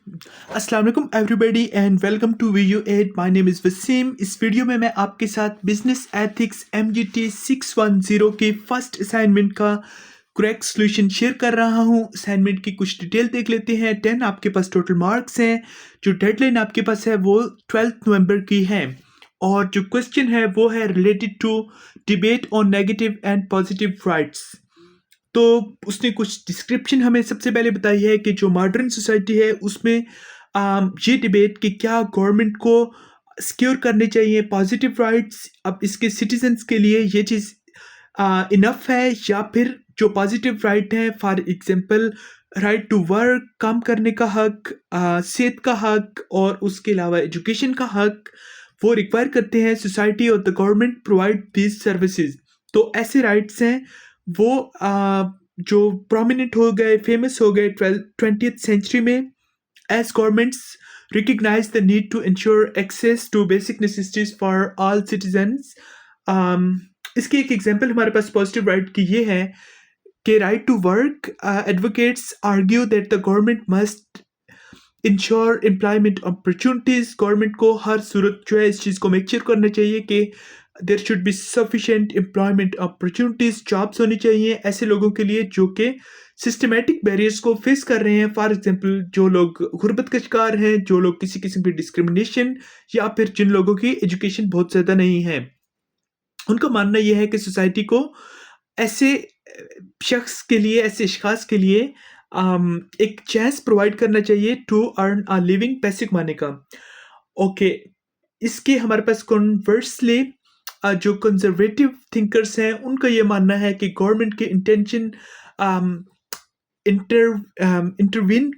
अस्सलाम वालेकुम everybody and welcome to video 8। My name is Wasim. इस वीडियो में मैं आपके साथ बिजनेस एथिक्स MGT 610 के फर्स्ट असाइनमेंट का करेक्ट सॉल्यूशन शेयर कर रहा हूं। असाइनमेंट की कुछ डिटेल देख लेते हैं। 10 आपके पास टोटल मार्क्स हैं। जो डेडलाइन आपके पास है वो 12 नवंबर की है और जो क्वेश्चन है वो है related to debate on negative and positive rights. तो उसने कुछ डिस्क्रिप्शन हमें सबसे पहले बताई है कि जो मॉडर्न सोसाइटी है उसमें ये डिबेट कि क्या गवर्नमेंट को सिक्योर करने चाहिए पॉजिटिव राइट्स, अब इसके सिटीजन्स के लिए ये चीज़ इनफ है या फिर जो पॉजिटिव राइट है for example right to work, काम करने का हक, सेहत का हक और उसके अलावा एजुकेशन का हक वो रिक्वायर करते हैं सोसाइटी और the government provide these services. तो ऐसे राइट्स हैं वो जो प्रोमिनेंट हो गए, फेमस हो गए 20th सेंचुरी में as governments recognize the need to ensure access to basic necessities for all citizens। इसकी एक एग्जांपल हमारे पास पॉजिटिव राइट की ये है कि right to work advocates argue that the government must ensure employment opportunities. Government को हर सूरत जो है इस चीज़ को मेक श्योर करना चाहिए कि there should be sufficient employment opportunities, jobs होनी चाहिए ऐसे लोगों के लिए जो कि सिस्टमेटिक बैरियर्स को फेस कर रहे हैं। फॉर एग्जांपल जो लोग गुर्बत का शिकार हैं, जो लोग किसी किस्म की डिस्क्रिमिनेशन या फिर जिन लोगों की एजुकेशन बहुत ज़्यादा नहीं है। उनका मानना यह है कि सोसाइटी को ऐसे शख्स के लिए, ऐसे अशखास के लिए एक चांस प्रोवाइड करना चाहिए टू अर्न अ लिविंग, पैसे कमाने का। ओके, इसके हमारे पास कॉन्वर्सली जो कंजर्वेटिव थिंकर्स हैं उनका ये मानना है कि गवर्नमेंट के इंटेंशन इंटरवीन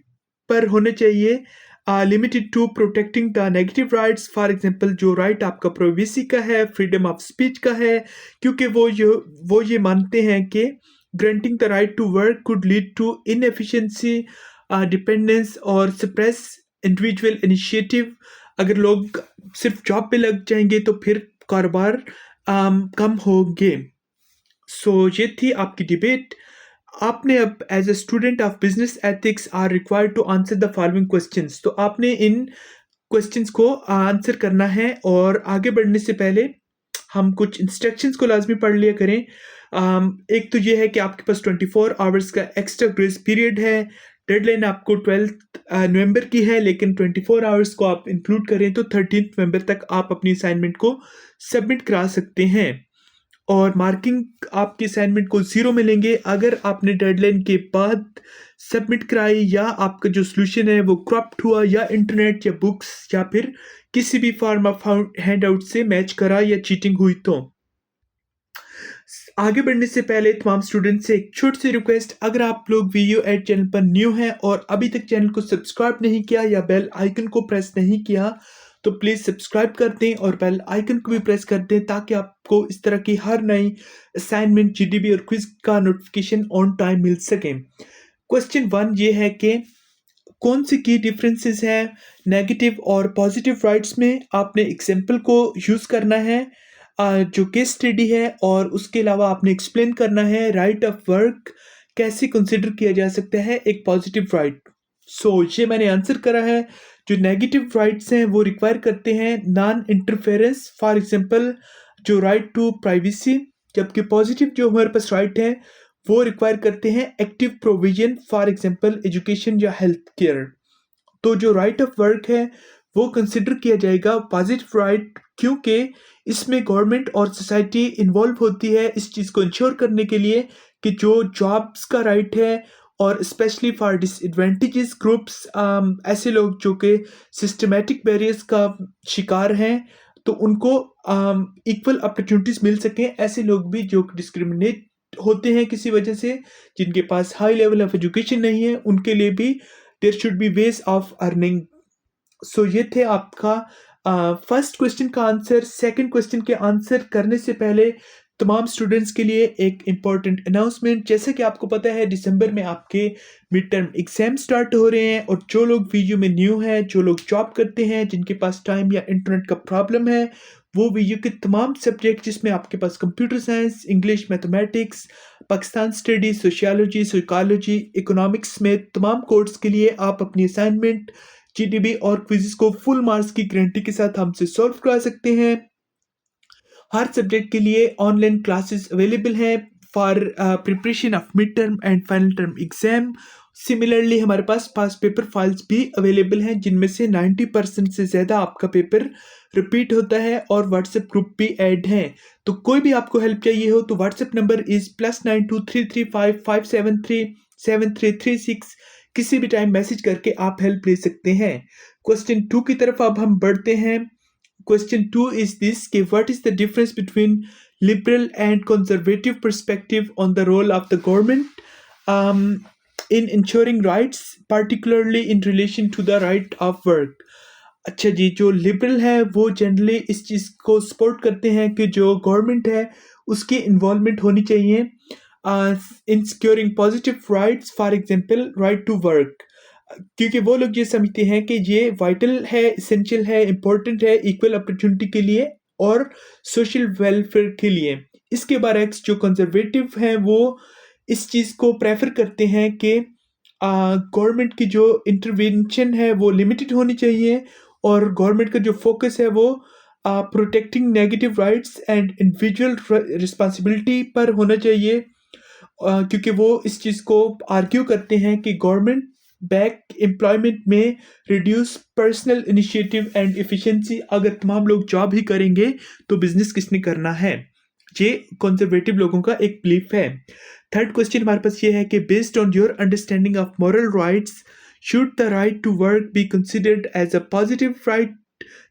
पर होने चाहिए, limited to protecting the negative rights. For example जो राइट आपका प्राइवेसी का है, फ्रीडम ऑफ स्पीच का है, क्योंकि वो ये मानते हैं कि granting the right to work could lead to inefficiency, dependence और सप्रेस इंडिविजुअल इनिशिएटिव। अगर लोग सिर्फ जॉब पे लग जाएंगे तो फिर कारोबार कम होंगे। सो ये थी आपकी डिबेट। आपने अब as a student of business ethics are required to answer the following questions. तो आपने इन क्वेश्चंस को आंसर करना है और आगे बढ़ने से पहले हम कुछ इंस्ट्रक्शंस को लाजमी पढ़ लिया करें। एक तो ये है कि आपके पास 24 आवर्स का एक्स्ट्रा ग्रेस पीरियड है। डेडलाइन आपको 12 नवंबर की है, लेकिन 24 आवर्स को आप इंक्लूड करें तो 13 नवंबर तक आप अपनी असाइनमेंट को सबमिट करा सकते हैं और मार्किंग आपके असाइनमेंट को 0 मिलेंगे अगर आपने डेडलाइन के बाद सबमिट कराई या आपका जो सोल्यूशन है वो क्रॉप्ड हुआ या इंटरनेट या बुक्स या फिर किसी भी फॉर्म ऑफ हैंडआउट से मैच करा या चीटिंग हुई। तो आगे बढ़ने से पहले तमाम स्टूडेंट से एक छोटी सी रिक्वेस्ट, अगर आप लोग वीडियो एड चैनल पर न्यू हैं और अभी तक चैनल को सब्सक्राइब नहीं किया या बेल आइकन को प्रेस नहीं किया तो प्लीज़ सब्सक्राइब कर दें और बेल आइकन को भी प्रेस कर दें ताकि आपको इस तरह की हर नई असाइनमेंट, GDB और क्विज का नोटिफिकेशन ऑन टाइम मिल सके। क्वेश्चन 1 ये है कि कौन सी की डिफरेंसेस हैं नेगेटिव और पॉजिटिव राइट्स में। आपने एग्जाम्पल को यूज़ करना है जो केस स्टडी है और उसके अलावा आपने एक्सप्लेन करना है राइट ऑफ वर्क कैसे कंसिडर किया जा सकता है एक पॉजिटिव राइट। सो ये मैंने आंसर करा है। जो नेगेटिव राइट्स हैं वो रिक्वायर करते हैं नॉन इंटरफेरेंस, फॉर एग्जांपल जो राइट टू प्राइवेसी, जबकि पॉजिटिव जो हमारे पास राइट है वो रिक्वायर करते हैं active provision, for example education या हेल्थ केयर। तो जो राइट ऑफ वर्क है वो कंसिडर किया जाएगा पॉजिटिव राइट, क्योंकि इसमें गवर्नमेंट और सोसाइटी इन्वॉल्व होती है इस चीज़ को इंश्योर करने के लिए कि जो जॉब्स का राइट है और स्पेशली फॉर डिसएडवांटेजेस ग्रुप्स, ऐसे लोग जो कि सिस्टमेटिक बैरियर्स का शिकार हैं तो उनको इक्वल अपॉर्चुनिटीज़ मिल सकें। ऐसे लोग भी जो डिस्क्रिमिनेट होते हैं किसी वजह से, जिनके पास हाई लेवल ऑफ एजुकेशन नहीं है, उनके लिए भी there should be ways of earning. So ये थे आपका फर्स्ट क्वेश्चन का आंसर। सेकंड क्वेश्चन के आंसर करने से पहले तमाम स्टूडेंट्स के लिए एक इम्पॉर्टेंट अनाउंसमेंट। जैसे कि आपको पता है दिसंबर में आपके मिड टर्म एग्जाम स्टार्ट हो रहे हैं और जो लोग वीडियो में न्यू हैं, जो लोग जॉब करते हैं, जिनके पास टाइम या इंटरनेट का प्रॉब्लम है, वो वीडियो के तमाम सब्जेक्ट जिसमें आपके पास computer science, English, mathematics, Pakistan study, sociology, psychology, economics में तमाम कोर्स के लिए आप अपनी असाइनमेंट, जीडीबी और क्विज़ को फुल मार्क्स की गारंटी के साथ हमसे सॉल्व करा सकते हैं। हर सब्जेक्ट के लिए ऑनलाइन क्लासेस अवेलेबल हैं for preparation of mid term and final term exam. Similarly हमारे पास पास पेपर फाइल्स भी अवेलेबल हैं जिनमें से 90% से ज़्यादा आपका पेपर रिपीट होता है और व्हाट्सएप ग्रुप भी ऐड हैं। तो कोई भी आपको हेल्प चाहिए हो तो व्हाट्सएप नंबर इज़ +9233557336। किसी भी टाइम मैसेज करके आप हेल्प ले सकते हैं। क्वेश्चन 2 की तरफ अब हम बढ़ते हैं। Question 2 is this: what is the difference between liberal and conservative perspective on the role of the government in ensuring rights, particularly in relation to the right of work? अच्छा जी, जो लिबरल है वो जनरली इस चीज़ को support करते हैं कि जो गवर्नमेंट है उसकी इन्वॉल्वमेंट होनी चाहिए in securing positive rights, for example right to work, क्योंकि वो लोग ये समझते हैं कि ये वाइटल है, इसेंशियल है, इम्पोर्टेंट है इक्वल अपॉर्चुनिटी के लिए और सोशल वेलफेयर के लिए। इसके बरक्स जो कंजर्वेटिव हैं वो इस चीज़ को प्रेफर करते हैं कि गवर्नमेंट की जो इंटरवेंशन है वो लिमिटेड होनी चाहिए और गवर्नमेंट का जो फोकस है वो protecting negative rights and individual responsibility पर होना चाहिए, क्योंकि वो इस चीज़ को आर्ग्यू करते हैं कि गवर्नमेंट बैक एम्प्लॉयमेंट में reduce personal initiative and efficiency. अगर तमाम लोग जॉब ही करेंगे तो बिजनेस किसने करना है? ये कंजर्वेटिव लोगों का एक बिलीफ है। थर्ड क्वेश्चन हमारे पास ये है कि based on your understanding of moral rights, should the right to work be considered as a positive right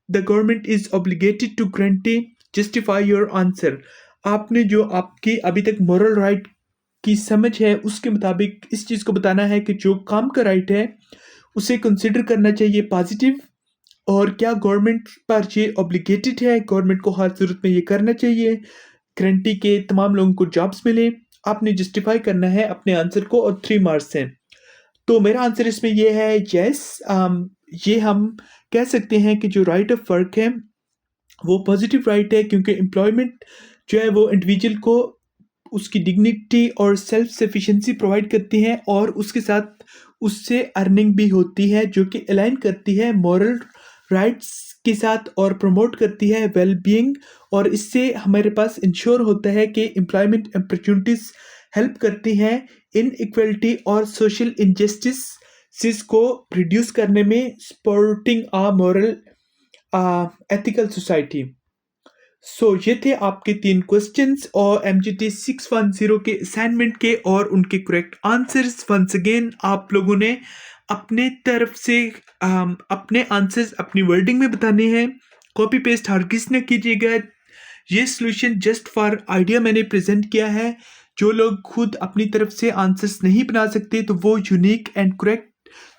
the government is obligated to guarantee? Justify your answer. आपने जो आपकी अभी तक मॉरल राइट की समझ है उसके मुताबिक इस चीज़ को बताना है कि जो काम का राइट है उसे कंसिडर करना चाहिए पॉजिटिव, और क्या गवर्नमेंट पर ये ऑब्लिगेटेड है, गवर्नमेंट को हर ज़रूरत में ये करना चाहिए गारंटी के तमाम लोगों को जॉब्स मिले। आपने जस्टिफाई करना है अपने आंसर को और 3 मार्क्स हैं। तो मेरा आंसर इसमें ये है यस। ये हम कह सकते हैं कि जो राइट ऑफ वर्क है वो पॉजिटिव राइट है, क्योंकि एम्प्लॉयमेंट जो है वो इंडिविजुअल को उसकी डिग्निटी और सेल्फ सफिशिएंसी प्रोवाइड करती हैं और उसके साथ उससे अर्निंग भी होती है जो कि अलाइन करती है मॉरल राइट्स के साथ और प्रमोट करती है वेल बीइंग, और इससे हमारे पास इंश्योर होता है कि एम्प्लॉयमेंट अपॉर्चुनिटीज़ हेल्प करती हैं इन इक्वलिटी और सोशल इनजस्टिस को रिड्यूस करने में, सपोर्टिंग आ मॉरल एथिकल सोसाइटी। ये थे आपके 3 क्वेश्चंस और MGT 610 के असाइनमेंट के और उनके करेक्ट आंसर्स। वंस अगेन आप लोगों ने अपने तरफ से अपने आंसर्स अपनी वर्डिंग में बताने हैं, कॉपी पेस्ट हरगिज़ न कीजिएगा। ये सॉल्यूशन जस्ट फॉर आइडिया मैंने प्रेजेंट किया है। जो लोग खुद अपनी तरफ से आंसर्स नहीं बना सकते तो वो unique and correct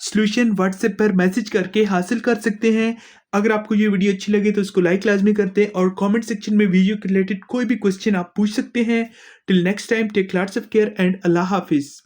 solution WhatsApp पर मैसेज करके हासिल कर सकते हैं। अगर आपको ये वीडियो अच्छी लगे तो इसको लाइक लाजमी कर दें और कमेंट सेक्शन में वीडियो के रिलेटेड कोई भी क्वेश्चन आप पूछ सकते हैं। Till next time, take lots of care and Allah हाफिज़।